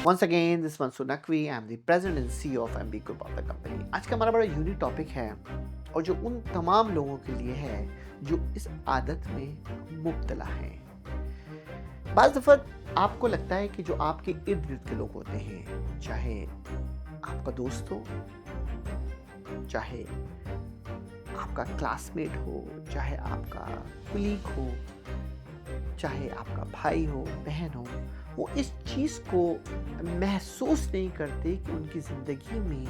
Once again, this is Mansur Naqvi. I'm the president and CEO of MB Group of the company. आज का हमारा बड़ा unique topic है और जो उन तमाम लोगों के लिए है जो इस आदत में मुब्तला हैं। बाज़ दफ़ा आपको लगता है कि जो आपके इर्द गिर्द के लोग होते हैं, चाहे आपका दोस्त हो, चाहे आपका क्लासमेट हो, चाहे आपका कुलीग हो, चाहे आपका भाई हो, बहन हो, वो इस चीज़ को महसूस नहीं करते कि उनकी ज़िंदगी में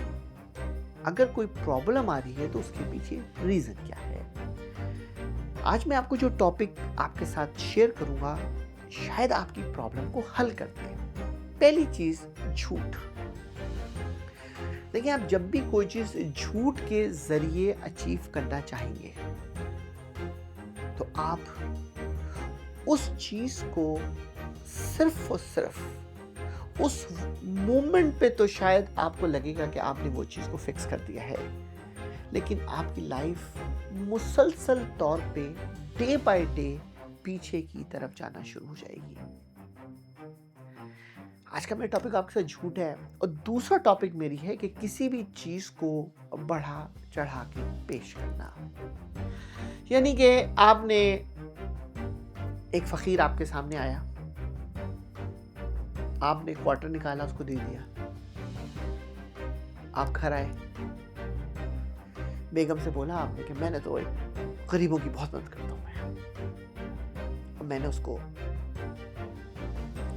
अगर कोई प्रॉब्लम आ रही है तो उसके पीछे रीज़न क्या है। आज मैं आपको जो टॉपिक आपके साथ शेयर करूँगा शायद आपकी प्रॉब्लम को हल कर दे। पहली चीज़, झूठ। देखिए, आप जब भी कोई चीज़ झूठ के ज़रिए अचीव करना चाहेंगे तो आप उस चीज़ को सिर्फ और सिर्फ उस मोमेंट पे तो शायद आपको लगेगा कि आपने वो चीज़ को फिक्स कर दिया है, लेकिन आपकी लाइफ मुसलसल तौर पे डे बाय डे पीछे की तरफ जाना शुरू हो जाएगी। आज का मेरा टॉपिक आपके साथ झूठ है और दूसरा टॉपिक मेरी है कि किसी भी चीज़ को बढ़ा चढ़ा के पेश करना। यानी कि आपने एक फ़कीर आपके सामने आया, आपने क्वार्टर निकाला, उसको दे दिया। आप घर आए, बेगम से बोला आपने कि मैंने तो गरीबों की बहुत मदद करता हूँ मैं, और मैंने उसको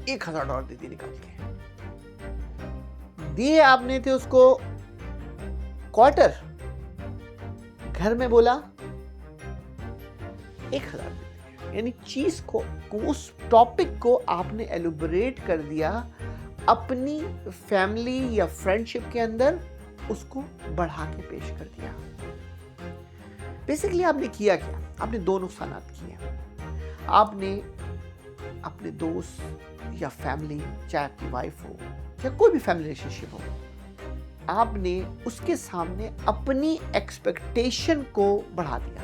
$1000 दे दिए निकाल के। दिए आपने थे उसको क्वार्टर, घर में बोला 1000 दे। यानी चीज को, उस टॉपिक को आपने एलुबरेट कर दिया, अपनी फैमिली या फ्रेंडशिप के अंदर उसको बढ़ा के पेश कर दिया। बेसिकली आपने किया क्या? आपने दो नुकसानात किए। आपने अपने दोस्त या फैमिली, चाहे आपकी वाइफ हो या कोई भी फैमिली रिलेशनशिप हो, आपने उसके सामने अपनी एक्सपेक्टेशन को बढ़ा दिया,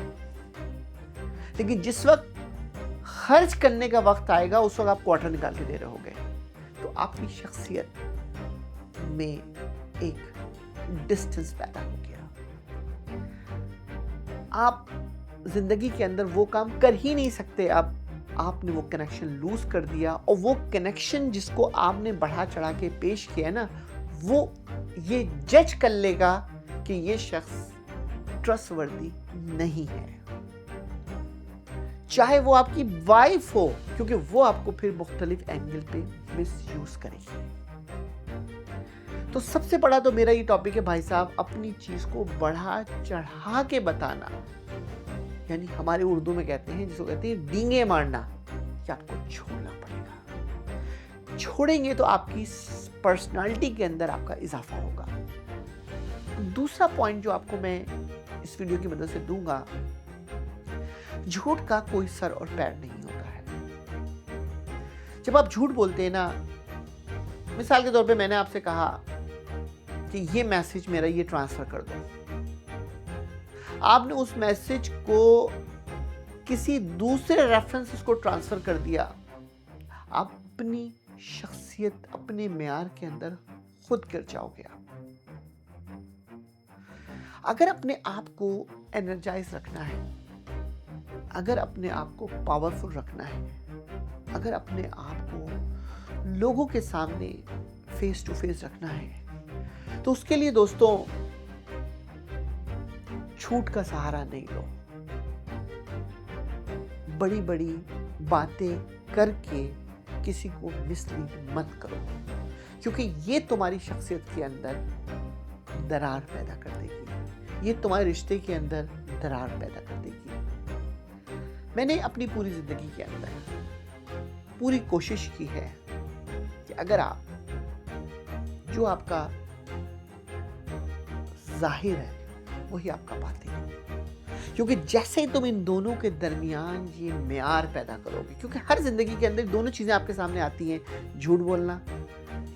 लेकिन जिस वक्त खर्च करने का वक्त आएगा उस वक्त आप क्वार्टर निकाल के दे रहे होगे, तो आपकी शख्सियत में एक डिस्टेंस पैदा हो गया। आप जिंदगी के अंदर वो काम कर ही नहीं सकते। अब आपने वो कनेक्शन लूज कर दिया, और वो कनेक्शन जिसको आपने बढ़ा चढ़ा के पेश किया ना, वो ये जज कर लेगा कि ये शख्स ट्रस्टवर्दी नहीं है, चाहे वो आपकी वाइफ हो, क्योंकि वो आपको फिर मुख्तलिफ एंगल पे मिसयूज करेगी। तो सबसे बड़ा तो मेरा ये टॉपिक है भाई साहब, अपनी चीज को बढ़ा चढ़ा के बताना। यानी हमारे उर्दू में कहते हैं, जिसको कहते हैं डींगे मारना, कि आपको छोड़ना पड़ेगा। छोड़ेंगे तो आपकी पर्सनालिटी के अंदर आपका इजाफा होगा। दूसरा पॉइंट जो आपको मैं इस वीडियो की मदद से दूंगा, झूठ का कोई सर और पैर नहीं होता है। जब आप झूठ बोलते हैं ना, मिसाल के तौर पे मैंने आपसे कहा कि ये मैसेज मेरा ये ट्रांसफर कर दो, आपने उस मैसेज को किसी दूसरे रेफरेंस को ट्रांसफर कर दिया। आप अपनी शख्सियत, अपने मेयार के अंदर खुद गिर जाओगे। अगर अपने आप को एनर्जाइज रखना है, अगर अपने आप को पावरफुल रखना है, अगर अपने आप को लोगों के सामने फेस टू फेस रखना है, तो उसके लिए दोस्तों झूठ का सहारा नहीं लो। बड़ी बड़ी बातें करके किसी को मिसलीड मत करो, क्योंकि ये तुम्हारी शख्सियत के अंदर दरार पैदा कर देगी, ये तुम्हारे रिश्ते के अंदर दरार पैदा कर देगी। मैंने अपनी पूरी जिंदगी के अंदर पूरी कोशिश की है कि अगर आप, जो आपका जाहिर है वही आपका बातिन है, क्योंकि जैसे ही तुम इन दोनों के दरमियान ये मेयार पैदा करोगे, क्योंकि हर जिंदगी के अंदर दोनों चीजें आपके सामने आती हैं, झूठ बोलना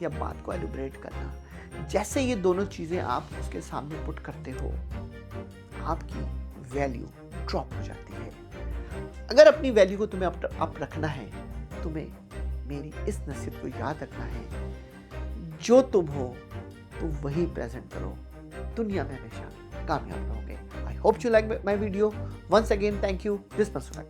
या बात को एलुबरेट करना। जैसे ये दोनों चीजें आप उसके सामने पुट करते हो, आपकी वैल्यू ड्रॉप हो जाती है। अगर अपनी वैल्यू को तुम्हें अप रखना है, तुम्हें मेरी इस नसीहत को याद रखना है, जो तुम हो तुम वही प्रेजेंट करो, दुनिया में हमेशा कामयाब रहोगे। I hope you like my video. Once again thank you, this person.